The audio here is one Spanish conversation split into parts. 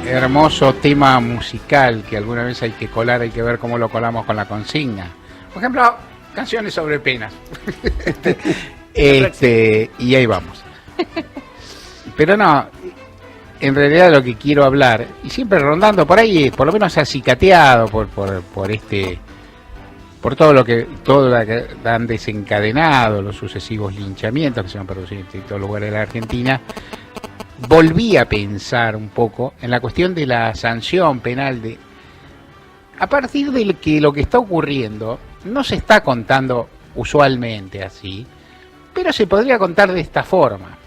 Hermoso tema musical que alguna vez hay que colar, hay que ver cómo lo colamos con la consigna. Por ejemplo, canciones sobre penas. Y ahí vamos. Pero no, en realidad lo que quiero hablar, y siempre rondando por ahí, por lo menos acicateado por todo lo que han desencadenado los sucesivos linchamientos que se han producido en distintos lugares de la Argentina, volví a pensar un poco en la cuestión de la sanción penal a partir de que lo que está ocurriendo no se está contando usualmente así, pero se podría contar de esta forma.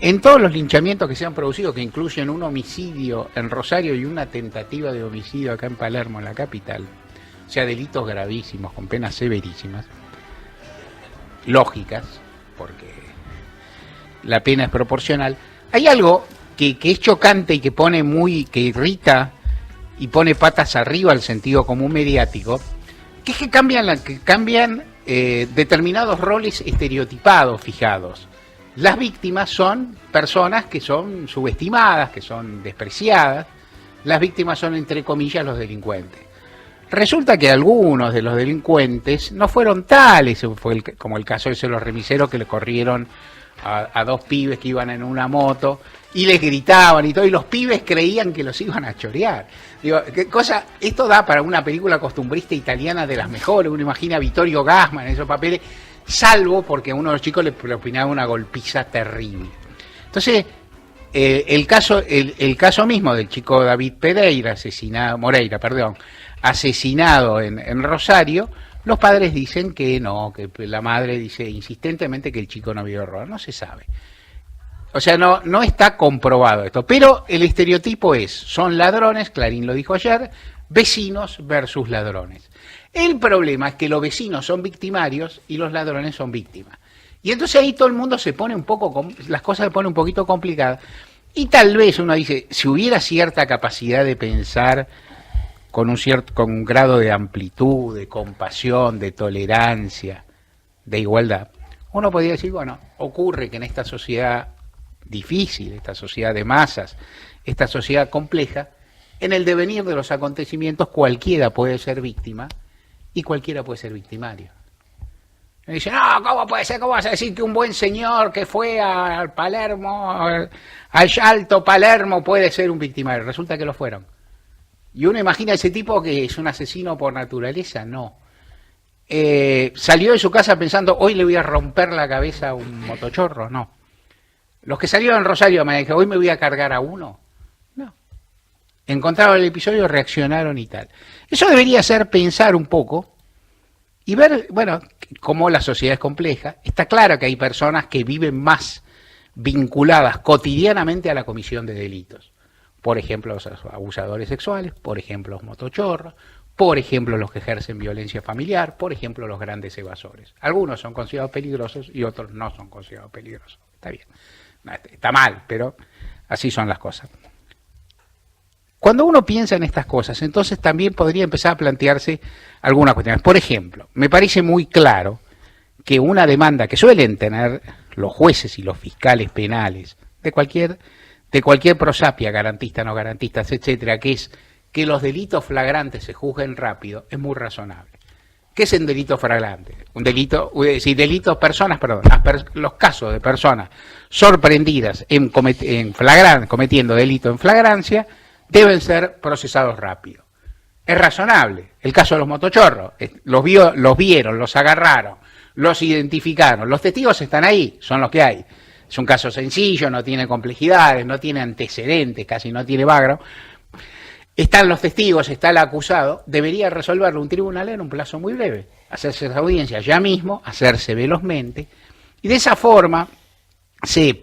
En todos los linchamientos que se han producido, que incluyen un homicidio en Rosario y una tentativa de homicidio acá en Palermo, en la capital, o sea, delitos gravísimos, con penas severísimas, lógicas, porque la pena es proporcional, hay algo que es chocante y que irrita y pone patas arriba al sentido común mediático, que es que cambian determinados roles estereotipados fijados. Las víctimas son personas que son subestimadas, que son despreciadas. Las víctimas son, entre comillas, los delincuentes. Resulta que algunos de los delincuentes no fueron tales, como el caso ese de los remiseros que le corrieron a dos pibes que iban en una moto y les gritaban y todo, y los pibes creían que los iban a chorear. Digo, ¿qué cosa? Esto da para una película costumbrista italiana de las mejores. Uno imagina a Vittorio Gassman en esos papeles, salvo porque a uno de los chicos le propinaba una golpiza terrible. Entonces, el caso mismo del chico David asesinado en Rosario, los padres dicen que no, que la madre dice insistentemente que el chico no vio error, no se sabe. O sea, no está comprobado esto, pero el estereotipo son ladrones, Clarín lo dijo ayer, vecinos versus ladrones. El problema es que los vecinos son victimarios y los ladrones son víctimas. Y entonces ahí todo el mundo se pone las cosas se ponen un poquito complicadas. Y tal vez uno dice, si hubiera cierta capacidad de pensar con un grado de amplitud, de compasión, de tolerancia, de igualdad, uno podría decir, bueno, ocurre que en esta sociedad difícil, esta sociedad de masas, esta sociedad compleja, en el devenir de los acontecimientos cualquiera puede ser víctima y cualquiera puede ser victimario. Me dicen, no, ¿cómo puede ser? ¿Cómo vas a decir que un buen señor que fue al Palermo, al Alto Palermo, puede ser un victimario? Resulta que lo fueron. Y uno imagina a ese tipo que es un asesino por naturaleza, no. ¿Salió de su casa pensando, hoy le voy a romper la cabeza a un motochorro? No. Los que salieron en Rosario me dijeron, hoy me voy a cargar a uno. No. Encontraron el episodio, reaccionaron y tal. Eso debería hacer pensar un poco y ver, bueno, cómo la sociedad es compleja. Está claro que hay personas que viven más vinculadas cotidianamente a la comisión de delitos. Por ejemplo, los abusadores sexuales, por ejemplo, los motochorros, por ejemplo, los que ejercen violencia familiar, por ejemplo, los grandes evasores. Algunos son considerados peligrosos y otros no son considerados peligrosos. Está bien. Está mal, pero así son las cosas. Cuando uno piensa en estas cosas, entonces también podría empezar a plantearse algunas cuestiones. Por ejemplo, me parece muy claro que una demanda que suelen tener los jueces y los fiscales penales de cualquier prosapia, garantista, no garantistas, etcétera, que es que los delitos flagrantes se juzguen rápido, es muy razonable. ¿Qué es un delito flagrante? Los casos de personas sorprendidas cometiendo delito en flagrancia deben ser procesados rápido. Es razonable. El caso de los motochorros, los vieron, los agarraron, los identificaron, los testigos están ahí, son los que hay. Es un caso sencillo, no tiene complejidades, no tiene antecedentes, casi no tiene background. Están los testigos, está el acusado, debería resolverlo un tribunal en un plazo muy breve, hacerse esa audiencia ya mismo, hacerse velozmente, y de esa forma,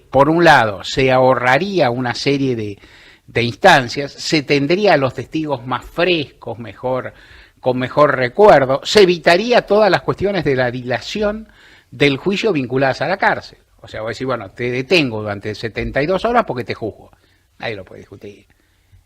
por un lado, se ahorraría una serie de instancias, se tendría a los testigos más frescos, con mejor recuerdo, se evitaría todas las cuestiones de la dilación del juicio vinculadas a la cárcel. O sea, voy a decir, bueno, te detengo durante 72 horas porque te juzgo. Nadie lo puede discutir.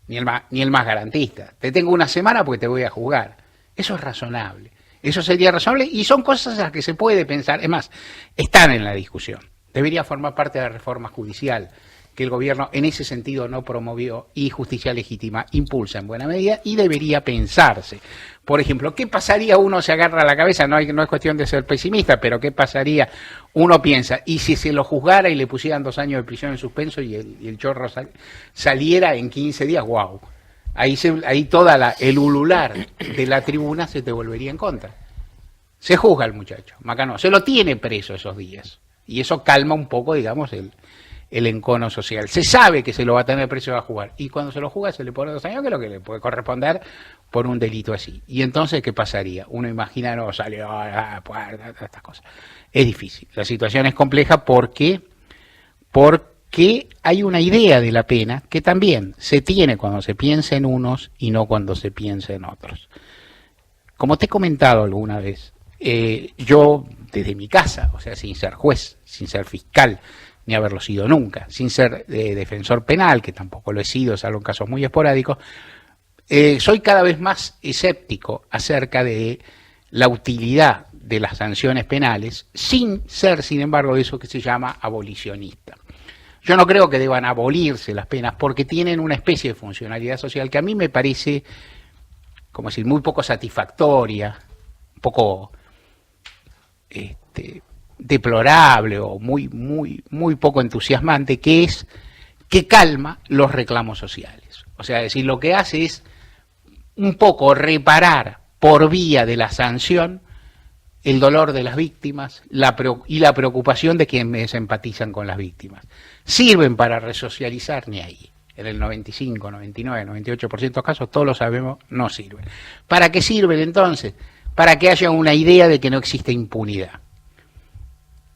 Ni el más garantista. Te tengo una semana porque te voy a juzgar. Eso es razonable. Eso sería razonable y son cosas a las que se puede pensar. Es más, están en la discusión. debería formar parte de la reforma judicial, que el gobierno en ese sentido no promovió, y justicia legítima impulsa en buena medida, y debería pensarse. Por ejemplo, ¿qué pasaría? Uno se agarra a la cabeza, no es cuestión de ser pesimista, pero ¿qué pasaría? Uno piensa, ¿y si se lo juzgara y le pusieran 2 años de prisión en suspenso y el chorro saliera en 15 días? ¡Wow! Ahí toda el ulular de la tribuna se te volvería en contra. Se juzga al muchacho, Macanó, se lo tiene preso esos días, y eso calma un poco, digamos, el encono social. Se sabe que se lo va a tener preso y va a jugar. Y cuando se lo juega se le pone 2 años, que es lo que le puede corresponder por un delito así. Y entonces, ¿qué pasaría? Uno imagina, no, salió a la puerta, estas cosas. Es difícil. La situación es compleja porque hay una idea de la pena que también se tiene cuando se piensa en unos y no cuando se piensa en otros. Como te he comentado alguna vez, yo desde mi casa, o sea, sin ser juez, sin ser fiscal, ni haberlo sido nunca, sin ser defensor penal, que tampoco lo he sido, salvo en casos muy esporádicos, soy cada vez más escéptico acerca de la utilidad de las sanciones penales, sin ser, sin embargo, eso que se llama abolicionista. Yo no creo que deban abolirse las penas porque tienen una especie de funcionalidad social que a mí me parece, como decir, muy poco satisfactoria, un poco deplorable o muy poco entusiasmante, que es que calma los reclamos sociales. O sea, es decir, lo que hace es un poco reparar por vía de la sanción el dolor de las víctimas y la preocupación de quienes empatizan con las víctimas. Sirven para resocializar, ni ahí. En el 95, 99, 98% de los casos, todos lo sabemos, no sirven. ¿Para qué sirven entonces? Para que haya una idea de que no existe impunidad.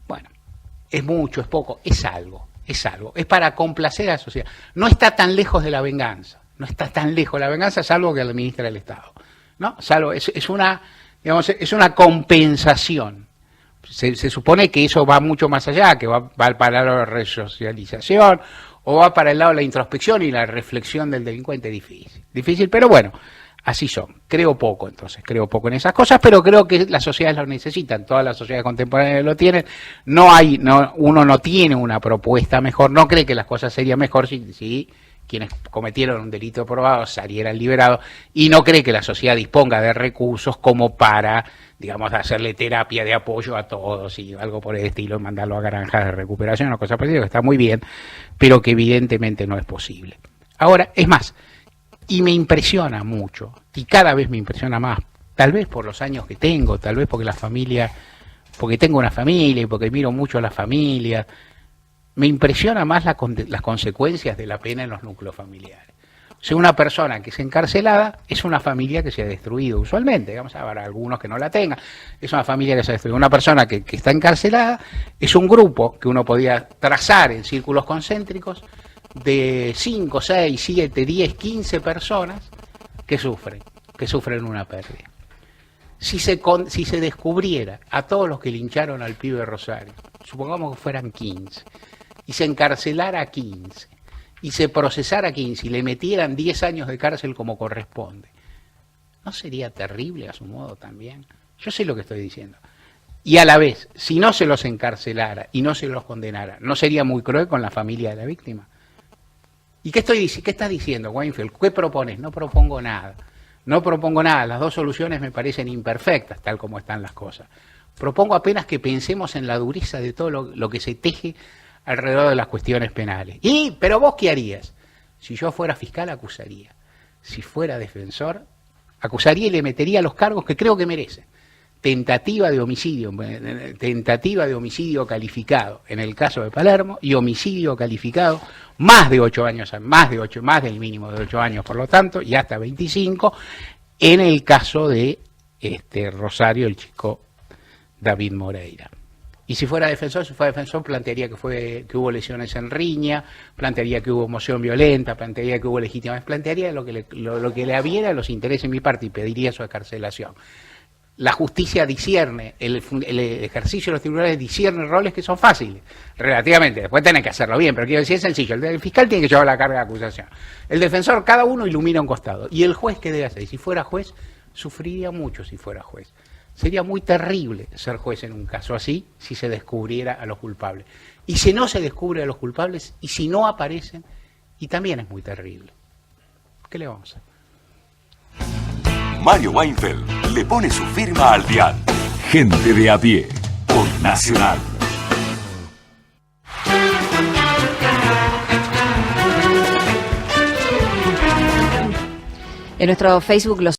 Bueno, es mucho, es poco, es algo. Es para complacer a la sociedad. No está tan lejos de la venganza. No está tan lejos de la venganza, salvo que administra el Estado. ¿No? Salvo, es una compensación. Se supone que eso va mucho más allá, que va para la resocialización, o va para el lado de la introspección y la reflexión del delincuente. Difícil, pero bueno, así son. Creo poco en esas cosas, pero creo que las sociedades lo necesitan, todas las sociedades contemporáneas lo tienen. Uno no tiene una propuesta mejor, no cree que las cosas serían mejor si quienes cometieron un delito probado salieran liberados, y no cree que la sociedad disponga de recursos como para, digamos, hacerle terapia de apoyo a todos y algo por el estilo, mandarlo a granjas de recuperación o cosas parecidas, que está muy bien, pero que evidentemente no es posible. Ahora, es más, y me impresiona mucho, y cada vez me impresiona más, tal vez por los años que tengo, tal vez porque tengo una familia y porque miro mucho a la familia, me impresiona más las consecuencias de la pena en los núcleos familiares. O sea, una persona que es encarcelada es una familia que se ha destruido usualmente, digamos, habrá algunos que no la tengan, es una familia que se ha destruido. Una persona que está encarcelada es un grupo que uno podía trazar en círculos concéntricos de 5, 6, 7, 10, 15 personas que sufren una pérdida. Si se descubriera a todos los que lincharon al pibe de Rosario, supongamos que fueran 15, y se encarcelara a 15, y se procesara a 15, y le metieran 10 años de cárcel como corresponde, ¿no sería terrible a su modo también? Yo sé lo que estoy diciendo. Y a la vez, si no se los encarcelara y no se los condenara, ¿no sería muy cruel con la familia de la víctima? ¿Y qué estás diciendo, Weinfeld? ¿Qué propones? No propongo nada. Las dos soluciones me parecen imperfectas, tal como están las cosas. Propongo apenas que pensemos en la dureza de todo lo que se teje alrededor de las cuestiones penales. Pero vos, ¿qué harías? Si yo fuera fiscal, acusaría. Si fuera defensor, acusaría y le metería los cargos que creo que merece. Tentativa de homicidio calificado en el caso de Palermo, y homicidio calificado más del mínimo de 8 años, por lo tanto, y hasta 25, en el caso de Rosario, el chico David Moreira. Y si fuera defensor, plantearía que hubo lesiones en riña, plantearía que hubo moción violenta, plantearía que hubo legítima, plantearía lo que le habiera los intereses en mi parte y pediría su excarcelación. La justicia discierne, el ejercicio de los tribunales discierne roles que son fáciles, relativamente, después tienen que hacerlo bien, pero quiero decir, es sencillo, el fiscal tiene que llevar la carga de acusación, el defensor, cada uno ilumina un costado, y el juez, ¿qué debe hacer? Y si fuera juez, sufriría mucho si fuera juez. Sería muy terrible ser juez en un caso así si se descubriera a los culpables. Y si no se descubre a los culpables, y si no aparecen, y también es muy terrible. ¿Qué le vamos a hacer? Mario Weinfeld le pone su firma al dial. Gente de a pie, por Nacional. En nuestro Facebook los